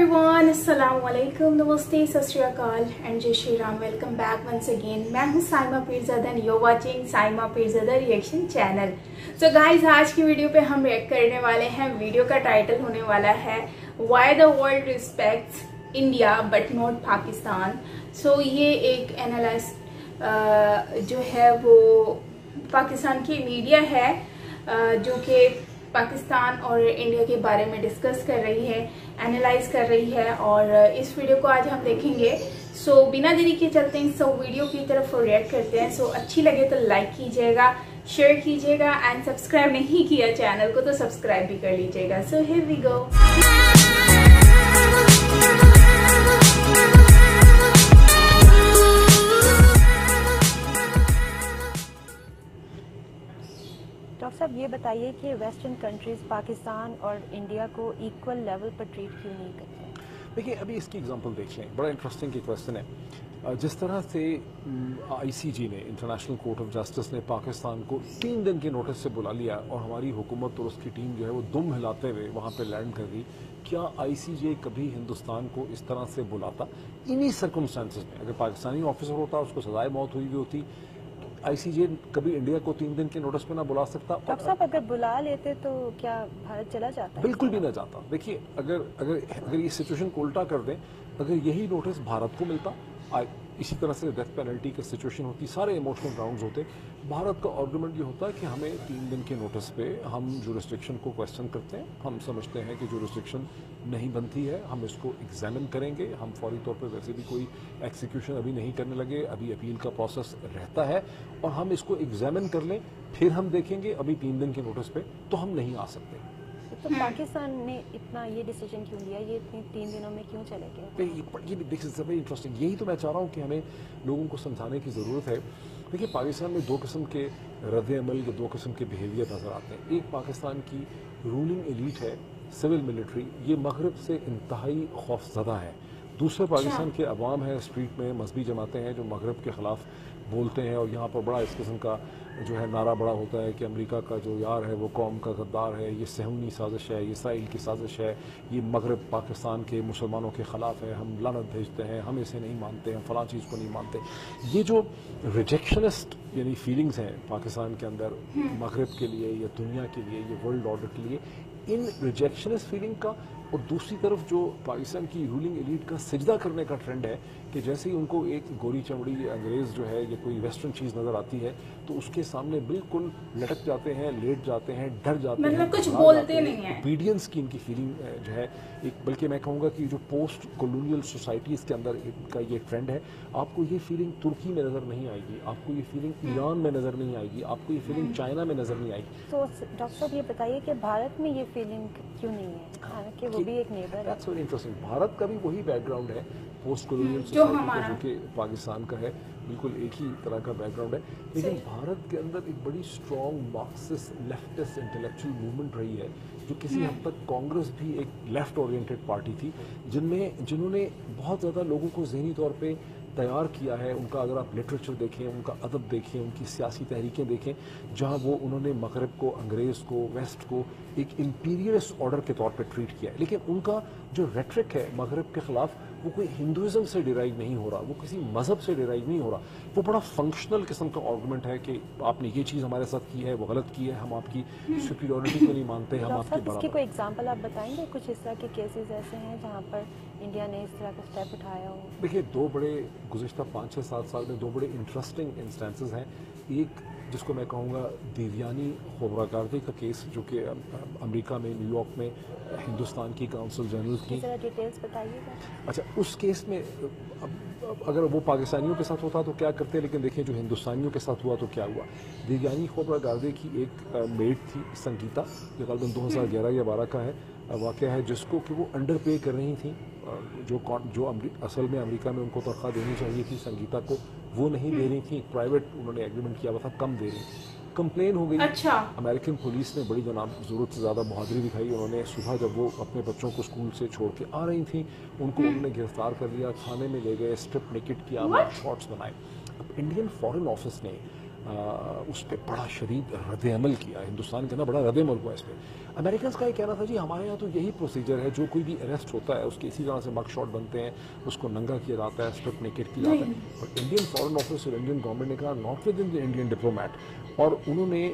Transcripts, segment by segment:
Everyone, अस्सलाम वालेकुम, नमस्ते, सत Shri Akal and Jai Shri Ram. Welcome back once again. मैं हूं Saima Peerzada and you watching Saima Peerzada reaction channel. So guys, आज की वीडियो पे हम रिएक्ट करने वाले हैं। वीडियो का टाइटल होने वाला है why the world respects India but not Pakistan. So ये एक एनालिस्ट जो है वो पाकिस्तान की मीडिया है जो कि पाकिस्तान और इंडिया के बारे में डिस्कस कर रही है, एनालाइज कर रही है, और इस वीडियो को आज हम देखेंगे। सो बिना देरी के चलते हैं सो वीडियो की तरफ रिएक्ट करते हैं। सो अच्छी लगे तो लाइक कीजिएगा, शेयर कीजिएगा एंड सब्सक्राइब नहीं किया चैनल को तो सब्सक्राइब भी कर लीजिएगा। So here we go. Doctor साहब, ये बताइए कि वेस्टर्न कंट्रीज पाकिस्तान और इंडिया को इक्वल लेवल पर ट्रीट क्यों नहीं करते? देखिए, अभी इसकी एग्जांपल देख लें। बड़ा इंटरेस्टिंग क्वेश्चन है। जिस तरह से आईसीजे ने, इंटरनेशनल कोर्ट ऑफ जस्टिस ने पाकिस्तान को 3 दिन के नोटिस से बुला लिया और हमारी हुकूमत और उसकी टीम जो है वो दुम हिलाते हुए वहाँ पे लैंड कर गई। क्या आईसीजे कभी हिंदुस्तान को इस तरह से बुलाता? इन्हीं सर्कमस्टांसेस में अगर पाकिस्तानी ऑफिसर होता, उसको सजाए मौत हुई भी होती, आईसीजे कभी इंडिया को 3 दिन के नोटिस पे ना बुला सकता। डॉक्टर साहब, अगर बुला लेते तो क्या भारत चला जाता? बिल्कुल भी ना जाता। देखिए, अगर ये सिचुएशन को उल्टा कर दें, अगर यही नोटिस भारत को मिलता, इसी तरह से डेथ पेनल्टी की सिचुएशन होती, सारे इमोशनल ग्राउंड्स होते, भारत का आर्गुमेंट ये होता है कि हमें 3 दिन के नोटिस पे हम जुरिस्डिक्शन को क्वेश्चन करते हैं, हम समझते हैं कि जुरिस्डिक्शन नहीं बनती है, हम इसको एग्जामिन करेंगे, हम फौरी तौर पे वैसे भी कोई एक्सिक्यूशन अभी नहीं करने लगे, अभी अपील का प्रोसेस रहता है, और हम इसको एग्जामिन कर लें, फिर हम देखेंगे। अभी 3 दिन के नोटिस पे तो हम नहीं आ सकते। तो पाकिस्तान ने इतना ये डिसीजन क्यों लिया? ये इतने 3 दिनों में क्यों चले गए? ये भी वेरी इंटरेस्टिंग। यही तो मैं चाह रहा हूँ कि हमें लोगों को समझाने की ज़रूरत है। देखिए, पाकिस्तान में 2 किस्म के रद्द-ए-अमल या 2 किस्म के बिहेवियर नज़र आते हैं। एक पाकिस्तान की रूलिंग एलीट है, सिविल मिलिट्री, ये मगरब से इंतहाई खौफज़दा है। दूसरे पाकिस्तान के अवाम है, स्ट्रीट में मजहबी जमातें हैं जो मगरब के ख़िलाफ़ बोलते हैं, और यहाँ पर बड़ा इस किस्म का जो है नारा बड़ा होता है कि अमेरिका का जो यार है वो कौम का गद्दार है, ये सहूनी साजिश है, ये इसराइल की साजिश है, ये मगरब पाकिस्तान के मुसलमानों के ख़िलाफ़ है, हम लानत भेजते हैं, हम इसे नहीं मानते, हम फ़लाँ चीज़ को नहीं मानते। ये जो रिजेक्शनिस्ट यानी फीलिंग्स हैं पाकिस्तान के अंदर मगरब के लिए या दुनिया के लिए, ये वर्ल्ड ऑर्डर के लिए, इन रिजेक्शनिस्ट फीलिंग का, और दूसरी तरफ जो पाकिस्तान की रूलिंग एलीट का सिजदा करने का ट्रेंड है कि जैसे ही उनको एक गोरी चमड़ी अंग्रेज़ जो है या कोई वेस्टर्न चीज़ नज़र आती है तो उसके सामने बिल्कुल लटक जाते हैं, लेट जाते हैं, डर जाते हैं, मतलब कुछ बोलते नहीं है। ओबीडियंस की इनकी फीलिंग जो है एक, बल्कि मैं कहूँगा कि जो पोस्ट कॉलोनियल सोसाइटीज़ के अंदर इनका ये ट्रेंड है। आपको ये फीलिंग तुर्की में नज़र नहीं आएगी, आपको ये फीलिंग ईरान में नज़र नहीं आएगी, आपको ये फीलिंग चाइना में नज़र नहीं आएगी। तो डॉक्टर साहब, ये बताइए कि भारत में ये फीलिंग क्यों नहीं है, हालांकि वो भी एक नेबर है। That's very interesting. भारत का भी वही बैकग्राउंड है, पोस्ट कॉलोनियल सोसाइटी जो कि पाकिस्तान का है, बिल्कुल एक ही तरह का बैकग्राउंड है। लेकिन भारत के अंदर एक बड़ी strong Marxist leftist intellectual movement रही है, जो किसी हद तक कांग्रेस भी एक लेफ्ट ओरिएंटेड पार्टी थी, जिन्होंने बहुत ज़्यादा लोगों को ज़हनी तौर पे तैयार किया है। उनका अगर आप लिटरेचर देखें, उनका अदब देखें, उनकी सियासी तहरीकें देखें, जहाँ वो उन्होंने मगरब को, अंग्रेज़ को, वेस्ट को एक इंपीरियलिस्ट ऑर्डर के तौर पे ट्रीट किया है। लेकिन उनका जो रेट्रिक है मगरब के ख़िलाफ़, वो कोई हिंदुज़म से डिराइव नहीं हो रहा, वो किसी मज़हब से डिराइव नहीं हो रहा, वो बड़ा फंक्शनल किस्म का आर्गूमेंट है कि आपने ये चीज़ हमारे साथ की है, वो गलत की है, हम आपकी सुपीरियरिटी को नहीं मानते, हम आपके बराबर। इसकी कोई एग्जांपल आप बताएंगे? कुछ इस तरह के केसेस ऐसे हैं जहाँ पर इंडिया ने इस तरह का स्टेप उठाया हो? देखिए, 2 बड़े गुज़िश्ता 5-6-7 साल में 2 बड़े इंटरेस्टिंग इंस्टेंसेस हैं। एक जिसको मैं कहूँगा देवयानी खोबरागार्दी का केस, जो कि अमेरिका में, न्यूयॉर्क में हिंदुस्तान की काउंसिल जनरल की। ज़रा डिटेल्स बताइएगा। अच्छा, उस केस में अगर वो पाकिस्तानियों के साथ होता तो क्या करते, लेकिन देखिए जो हिंदुस्तानियों के साथ हुआ तो क्या हुआ। देवयानी खोबरागार्दी की एक मेड थी, संगीता, जो तकरीबन 2011 या 12 का है वाक़या है, जिसको कि वो अंडर पे कर रही थी, जो असल में अमेरिका में उनको तनख्वाह देनी चाहिए थी संगीता को, वो नहीं दे रही थी। प्राइवेट उन्होंने एग्रीमेंट किया हुआ था, कम दे रही। कंप्लेन हो गई। अच्छा। अमेरिकन पुलिस ने बड़ी ज़रूरत से ज़्यादा बहादुरी दिखाई। उन्होंने सुबह जब वो अपने बच्चों को स्कूल से छोड़ के आ रही थी, उनको उन्होंने गिरफ्तार कर लिया, थाने में ले गए, स्ट्रिप नेकेट किया, शॉट्स बनाए। अब इंडियन फॉरेन ऑफिस ने उस पर बड़ा शदीद रद्द-ए-अमल किया। हिंदुस्तान के ना बड़ा रद्द-ए-अमल हुआ इस पर। अमेरिकन का ये कहना था जी हमारे यहाँ तो यही प्रोसीजर है, जो कोई भी अरेस्ट होता है उसके इसी तरह से मग शॉट बनते हैं, उसको नंगा किया जाता है, स्ट्रिप नेकेड किया जाता है। और इंडियन फॉरेन ऑफिस और इंडियन गवर्नमेंट ने कहा not with in the Indian diplomat. और उन्होंने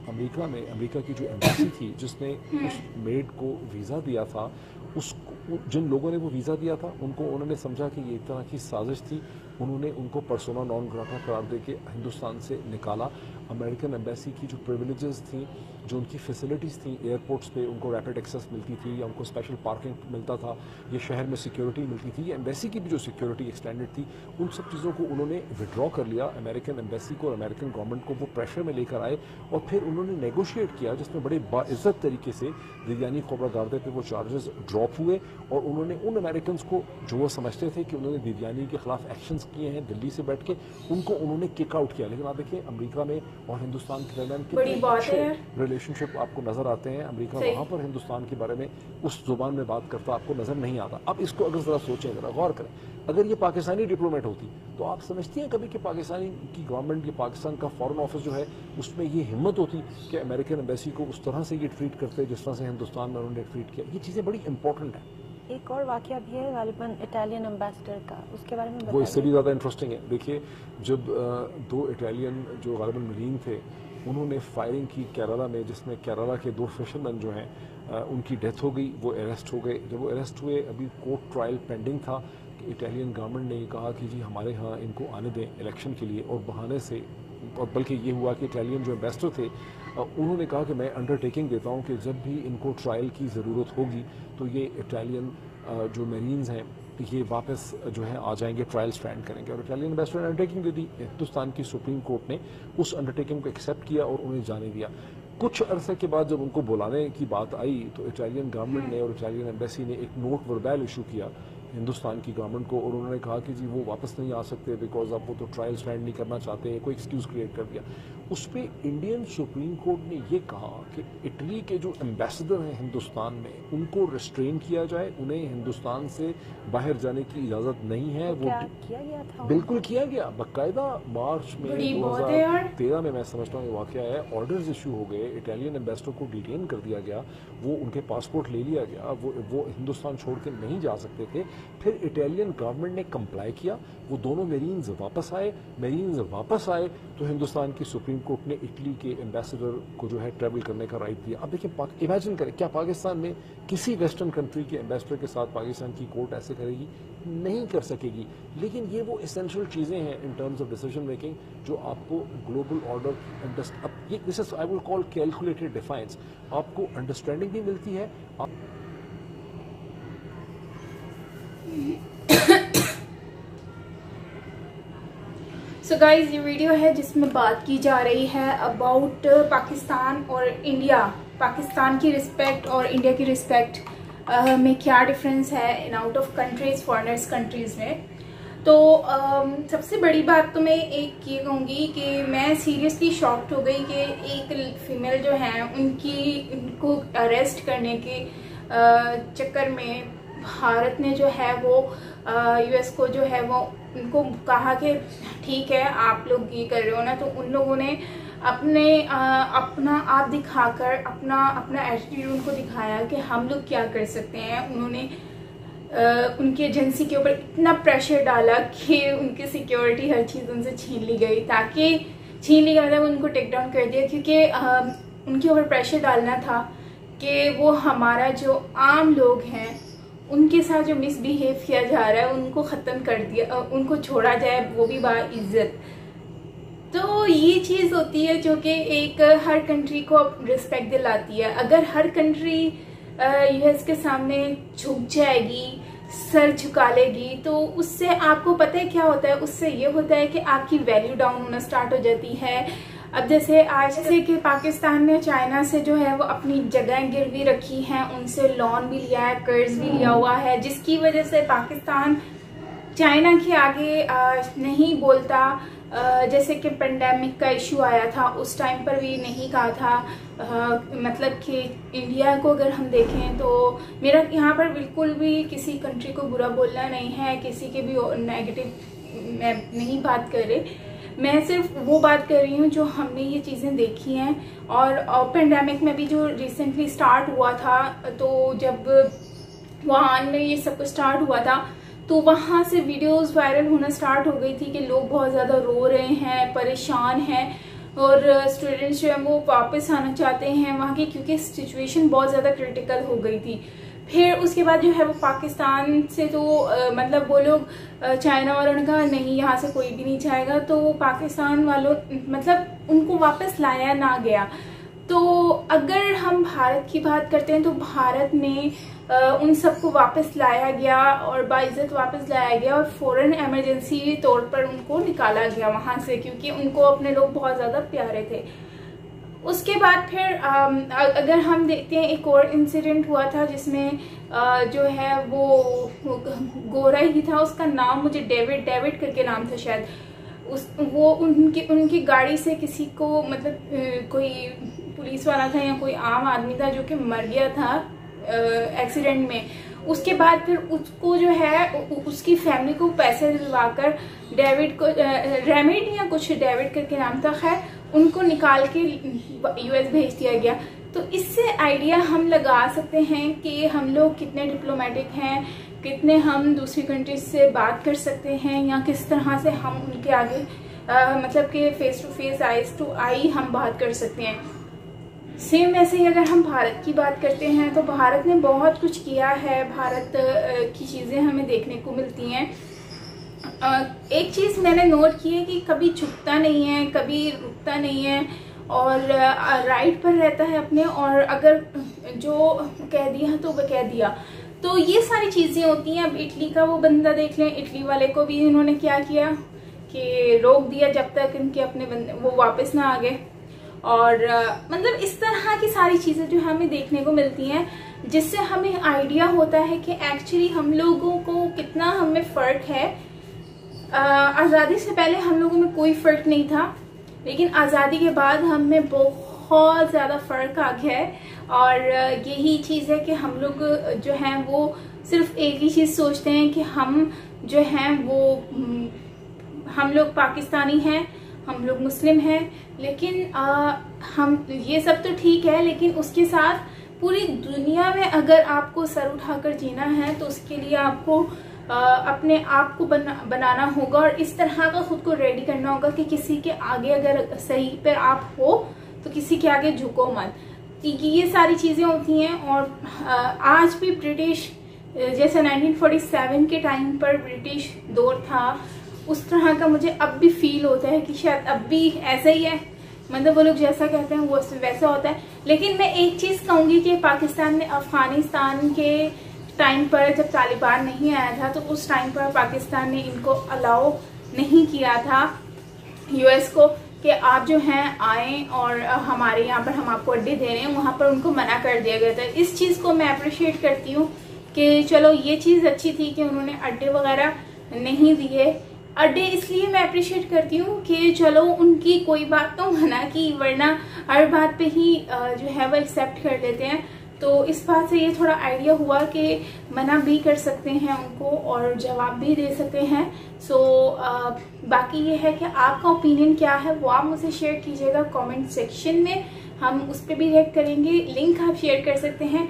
अमेरिका की जो एम्बेसी थी जिसने उस मेड को वीज़ा दिया था, उसको जिन लोगों ने वो वीज़ा दिया था उनको उन्होंने समझा कि ये एक तरह की साजिश थी। उन्होंने उनको पर्सोना नॉन ग्राटा करार दे के हिंदुस्तान से निकाला। अमेरिकन एम्बेसी की जो प्रिविलेजेस थी, जो उनकी फैसिलिटीज़ थी एयरपोर्ट्स पे, उनको रैपिड एक्सेस मिलती थी या उनको स्पेशल पार्किंग मिलता था, ये शहर में सिक्योरिटी मिलती थी, ये एम्बेसी की भी जो सिक्योरिटी एक्सटेंडेड थी, उन सब चीज़ों को उन्होंने विड्रॉ कर लिया। अमेरिकन एम्बेसी को और अमेरिकन गवर्नमेंट को वो प्रेशर में लेकर आए और फिर उन्होंने नेगोशिएट किया, जिसमें बड़े बाइज़्ज़त तरीके से दिव्यानी खोबरा गार्दे पे वो चार्जेस ड्रॉप हुए। और उन्होंने उन अमेरिकन को जो वो समझते थे कि उन्होंने दिव्यानी के खिलाफ एक्शंस किए हैं दिल्ली से बैठ के, उनको उन्होंने किक आउट किया। लेकिन आप देखिए अमेरिका में और हिंदुस्तान के दरमियान कितने अच्छे रिलेशनशिप आपको नजर आते हैं। अमेरिका वहाँ पर हिंदुस्तान के बारे में उस जुबान में बात करता आपको नजर नहीं आता। अब इसको अगर जरा सोचें, जरा गौर करें, अगर ये पाकिस्तानी डिप्लोमेट होती तो आप समझती हैं कभी कि पाकिस्तानी की गवर्नमेंट, ये पाकिस्तान का फॉरेन ऑफिस जो है उसमें ये हिम्मत होती कि अमेरिकन एम्बेसी को उस तरह से ये ट्रीट करते जिस तरह से हिंदुस्तान में उन्होंने ट्रीट किया। ये चीज़ें बड़ी इंपॉर्टेंट हैं। एक और वाकया भी है गालिबन इटालियन एम्बेसडर का, उसके बारे में बताइए। वो इससे भी ज़्यादा इंटरेस्टिंग है। देखिए जब 2 इटालियन जो गालिबन मरीन थे उन्होंने फायरिंग की केरला में, जिसमें केरला के 2 फिशरमैन जो हैं उनकी डेथ हो गई, वो अरेस्ट हो गए। जब वो अरेस्ट हुए अभी कोर्ट ट्रायल पेंडिंग था कि इटालियन गवर्नमेंट ने ये कहा कि जी हमारे यहाँ इनको आने दें इलेक्शन के लिए, और बहाने से, और बल्कि ये हुआ कि इटालियन जो एम्बेसडर थे उन्होंने कहा कि मैं अंडरटेकिंग देता हूँ कि जब भी इनको ट्रायल की ज़रूरत होगी तो ये इटालियन जो मरीन्स हैं ये वापस जो है आ जाएंगे, ट्रायल स्टैंड करेंगे। और इटालियन एम्बेसडर ने अंडरटेकिंग दे दी। हिंदुस्तान की सुप्रीम कोर्ट ने उस अंडरटेकिंग को एक्सेप्ट किया और उन्हें जाने दिया। कुछ अरसे के बाद जब उनको बुलाने की बात आई तो इटालियन गवर्नमेंट ने और इटालियन एम्बेसी ने एक नोट वर्बल इशू किया हिंदुस्तान की गवर्नमेंट को, और उन्होंने कहा कि जी वो वापस नहीं आ सकते बिकॉज अब वो तो ट्रायल स्टैंड नहीं करना चाहते हैं, कोई एक्सक्यूज़ क्रिएट कर दिया। उस पर इंडियन सुप्रीम कोर्ट ने ये कहा कि इटली के जो एम्बेसडर हैं हिंदुस्तान में उनको रिस्ट्रेन किया जाए, उन्हें हिंदुस्तान से बाहर जाने की इजाज़त नहीं है। वो किया गया था, बिल्कुल किया गया बाकायदा। मार्च में 2013 में मैं समझता हूँ ये वाक़या है, ऑर्डर्स इशू हो गए, इटालियन एम्बेसडर को डिटेन कर दिया गया, वो उनके पासपोर्ट ले लिया गया, वो हिंदुस्तान छोड़ के नहीं जा सकते थे। फिर इटालियन गवर्नमेंट ने कंप्लाई किया, वो दोनों मेरीन्स वापस आए तो हिंदुस्तान की सुप्रीम कोर्ट ने इटली के एम्बेसडर को जो है ट्रैवल करने का राइट दिया। अब देखिए इमेजिन करें, क्या पाकिस्तान में किसी वेस्टर्न कंट्री के एम्बेसडर के साथ पाकिस्तान की कोर्ट ऐसे करेगी? नहीं कर सकेगी। लेकिन ये वो एसेंशियल चीज़ें हैं in terms of decision making जो आपको global order this is I will call calculated defines, आपको अंडरस्टैंडिंग भी मिलती है। सो गाइज ये वीडियो है जिसमें बात की जा रही है अबाउट पाकिस्तान और इंडिया, पाकिस्तान की रिस्पेक्ट और इंडिया की रिस्पेक्ट में क्या डिफरेंस है in out of countries, foreigners countries में। तो सबसे बड़ी बात तो मैं एक ये कहूँगी कि मैं सीरियसली शॉक्ड हो गई कि एक फीमेल जो है उनको अरेस्ट करने के चक्कर में भारत ने जो है वो यूएस को जो है वो उनको कहा कि ठीक है आप लोग ये कर रहे हो ना, तो उन लोगों ने अपना आप दिखाकर अपना एटीट्यूड उनको दिखाया कि हम लोग क्या कर सकते हैं। उन्होंने उनकी एजेंसी के ऊपर इतना प्रेशर डाला कि उनकी सिक्योरिटी हर चीज़ उनसे छीन ली गई, मतलब उनको टेक डाउन कर दिया, क्योंकि उनके ऊपर प्रेशर डालना था कि वो हमारा जो आम लोग हैं उनके साथ जो मिसबिहेव किया जा रहा है उनको ख़त्म कर दिया, उनको छोड़ा जाए, वो भी बाइज्जत। तो ये चीज़ होती है जो कि एक हर कंट्री को रिस्पेक्ट दिलाती है। अगर हर कंट्री यूएस के सामने झुक जाएगी, सर झुका लेगी, तो उससे आपको पता है क्या होता है, उससे ये होता है कि आपकी वैल्यू डाउन होना स्टार्ट हो जाती है। अब जैसे आज से कि पाकिस्तान ने चाइना से जो है वो अपनी जगह गिरवी रखी हैं, उनसे लोन भी लिया है, कर्ज भी लिया हुआ है, जिसकी वजह से पाकिस्तान चाइना के आगे नहीं बोलता। जैसे कि पेंडेमिक का इशू आया था उस टाइम पर भी नहीं कहा था। मतलब कि इंडिया को अगर हम देखें तो मेरा यहाँ पर बिल्कुल भी किसी कंट्री को बुरा बोलना नहीं है, किसी के भी नेगेटिव मैं नहीं बात कर रही, मैं सिर्फ वो बात कर रही हूँ जो हमने ये चीज़ें देखी हैं। और पेंडेमिक में भी जो रिसेंटली स्टार्ट हुआ था, तो जब वुहान में ये सब कुछ स्टार्ट हुआ था तो वहाँ से वीडियोस वायरल होना स्टार्ट हो गई थी कि लोग बहुत ज़्यादा रो रहे हैं, परेशान हैं, और स्टूडेंट्स जो हैं वो वापस आना चाहते हैं वहाँ की, क्योंकि सिचुएशन बहुत ज़्यादा क्रिटिकल हो गई थी। फिर उसके बाद जो है वो पाकिस्तान से तो मतलब वो लोग चाइना वालों ने कहा नहीं यहाँ से कोई भी नहीं जाएगा, तो पाकिस्तान वालों मतलब उनको वापस लाया ना गया। तो अगर हम भारत की बात करते हैं तो भारत में उन सबको वापस लाया गया और बाइज्जत वापस लाया गया, और फौरन इमरजेंसी तौर पर उनको निकाला गया वहाँ से, क्योंकि उनको अपने लोग बहुत ज़्यादा प्यारे थे। उसके बाद फिर अगर हम देखते हैं एक और इंसिडेंट हुआ था जिसमें जो है वो गोरा ही था, उसका नाम मुझे डेविड करके नाम था शायद, वो उनकी गाड़ी से किसी को मतलब कोई पुलिस वाला था या कोई आम आदमी था जो कि मर गया था एक्सीडेंट में। उसके बाद फिर उसको जो है उसकी फैमिली को पैसे दिलवाकर डेविड को रेमिड या कुछ डेविड करके नाम था, खैर उनको निकाल के यूएस भेज दिया गया। तो इससे आइडिया हम लगा सकते हैं कि हम लोग कितने डिप्लोमेटिक हैं, कितने हम दूसरी कंट्रीज से बात कर सकते हैं, या किस तरह से हम उनके आगे मतलब कि face to face, eyes to eye हम बात कर सकते हैं। सेम वैसे ही अगर हम भारत की बात करते हैं तो भारत ने बहुत कुछ किया है, भारत की चीज़ें हमें देखने को मिलती हैं। एक चीज़ मैंने नोट की है कि कभी झुकता नहीं है, कभी रुकता नहीं है, और राइट पर रहता है अपने, और अगर जो कह दिया तो वह कह दिया। तो ये सारी चीज़ें होती हैं। अब इटली का वो बंदा देख लें, इटली वाले को भी इन्होंने क्या किया कि रोक दिया जब तक इनके अपने बंदे वो वापस ना आ गए। और मतलब इस तरह की सारी चीज़ें जो हमें देखने को मिलती हैं, जिससे हमें आइडिया होता है कि एक्चुअली हम लोगों को कितना हमें फ़र्क है। आज़ादी से पहले हम लोगों में कोई फ़र्क नहीं था, लेकिन आज़ादी के बाद हम में बहुत ज़्यादा फ़र्क आ गया है। और यही चीज़ है कि हम लोग जो हैं वो सिर्फ एक ही चीज़ सोचते हैं कि हम जो हैं वो हम लोग पाकिस्तानी हैं, हम लोग मुस्लिम हैं, लेकिन हम ये सब तो ठीक है, लेकिन उसके साथ पूरी दुनिया में अगर आपको सर उठाकर जीना है तो उसके लिए आपको अपने आप को बनाना होगा, और इस तरह का खुद को रेडी करना होगा कि किसी के आगे अगर सही पर आप हो तो किसी के आगे झुको मत। ये सारी चीज़ें होती हैं। और आज भी ब्रिटिश जैसे 1947 के टाइम पर ब्रिटिश दौर था, उस तरह का मुझे अब भी फील होता है कि शायद अब भी ऐसा ही है, मतलब वो लोग जैसा कहते हैं वो वैसा होता है। लेकिन मैं एक चीज़ कहूँगी कि पाकिस्तान ने अफगानिस्तान के टाइम पर जब तालिबान नहीं आया था, तो उस टाइम पर पाकिस्तान ने इनको अलाउ नहीं किया था यूएस को कि आप जो हैं आएँ और हमारे यहाँ पर हम आपको अड्डे दे रहे हैं, वहाँ पर उनको मना कर दिया गया था। इस चीज़ को मैं अप्रिशिएट करती हूँ कि चलो ये चीज़ अच्छी थी कि उन्होंने अड्डे वगैरह नहीं दिए। अड्डे इसलिए मैं अप्रिशिएट करती हूँ कि चलो उनकी कोई बात तो मना की, वरना हर बात पे ही जो है वो एक्सेप्ट कर लेते हैं। तो इस बात से ये थोड़ा आइडिया हुआ कि मना भी कर सकते हैं उनको और जवाब भी दे सकते हैं। सो बाकी ये है कि आपका ओपिनियन क्या है वो आप मुझे शेयर कीजिएगा कमेंट सेक्शन में, हम उस पर भी रिएक्ट करेंगे। लिंक आप शेयर कर सकते हैं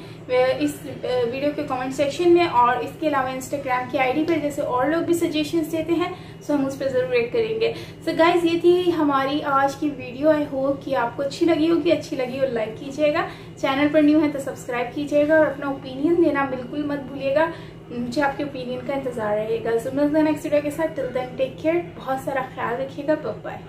इस वीडियो के कमेंट सेक्शन में, और इसके अलावा इंस्टाग्राम की आईडी पर जैसे और लोग भी सजेशंस देते हैं, सो हम उस पर ज़रूर रिएक्ट करेंगे। सो गाइज ये थी हमारी आज की वीडियो। आई होप कि आपको अच्छी लगी होगी। अच्छी लगी और लाइक कीजिएगा, चैनल पर न्यू है तो सब्सक्राइब कीजिएगा, और अपना ओपिनियन देना बिल्कुल मत भूलिएगा। मुझे आपके ओपिनियन का इंतजार रहेगा। सो मिलते हैं नेक्स्ट वीडियो के साथ। टिल देन टेक केयर, बहुत सारा ख्याल रखिएगा। Bye bye.